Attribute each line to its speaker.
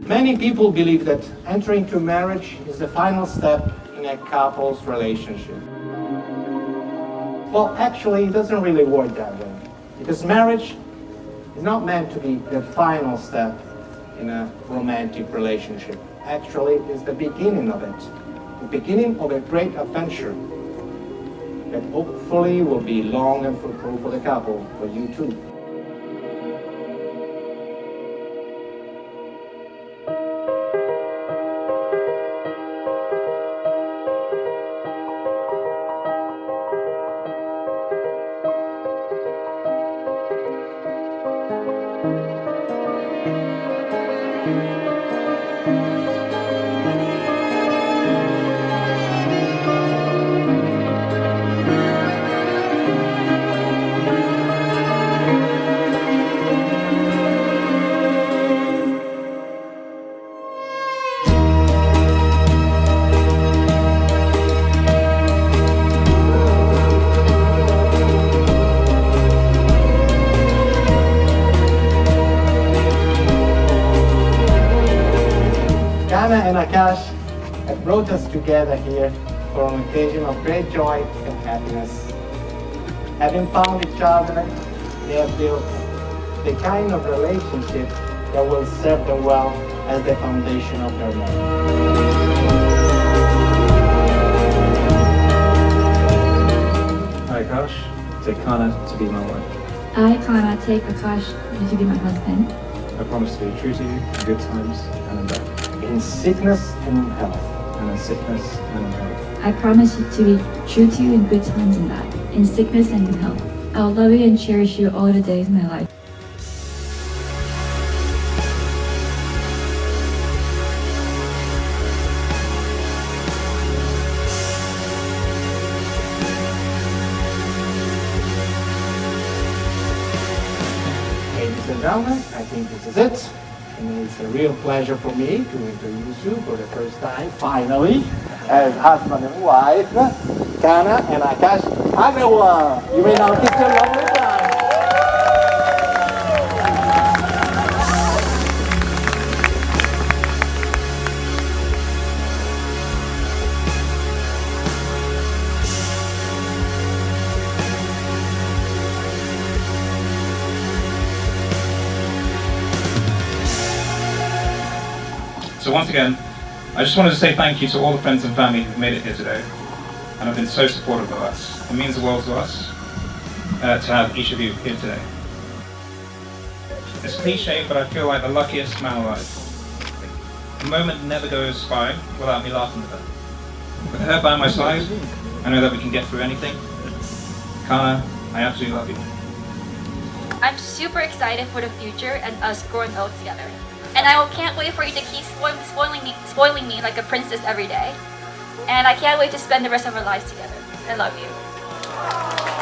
Speaker 1: Many people believe that entering into marriage is the final step in a couple's relationship. Well, actually, it doesn't really work that way, because marriage is not meant to be the final step in a romantic relationship. Actually, it's the beginning of it, the beginning of a great adventure that hopefully will be long and fruitful for the couple, for you too. KANA and AKASH have brought us together here for an occasion of great joy and happiness. Having found each other, they have built the kind of relationship that will serve them well as the foundation of their marriage.
Speaker 2: I, AKASH, take KANA to be my wife.
Speaker 3: I, KANA, take AKASH to be my husband.
Speaker 2: I promise to be true to you in good times and in bad,
Speaker 1: In sickness and in health.
Speaker 2: and in sickness and in health.
Speaker 3: I promise you to be true to you in good times and bad, in sickness and in health. I will love you and cherish you all the days of my life.
Speaker 1: Ladies and gentlemen, I think this is it. And it's a real pleasure for me to introduce you for the first time, finally, as husband and wife, KANA and AKASH Agrawal. You may now kiss your lovely bride.
Speaker 4: So once again, I just wanted to say thank you to all the friends and family who've made it here today and have been so supportive of us. It means the world to us to have each of you here today. It's cliche, but I feel like the luckiest man alive. A moment never goes by without me laughing with her. With her by my side, I know that we can get through anything. KANA, I absolutely love you.
Speaker 5: I'm super excited for the future and us growing old together. And I can't wait for you to keep spoiling me like a princess every day. And I can't wait to spend the rest of our lives together. I love you.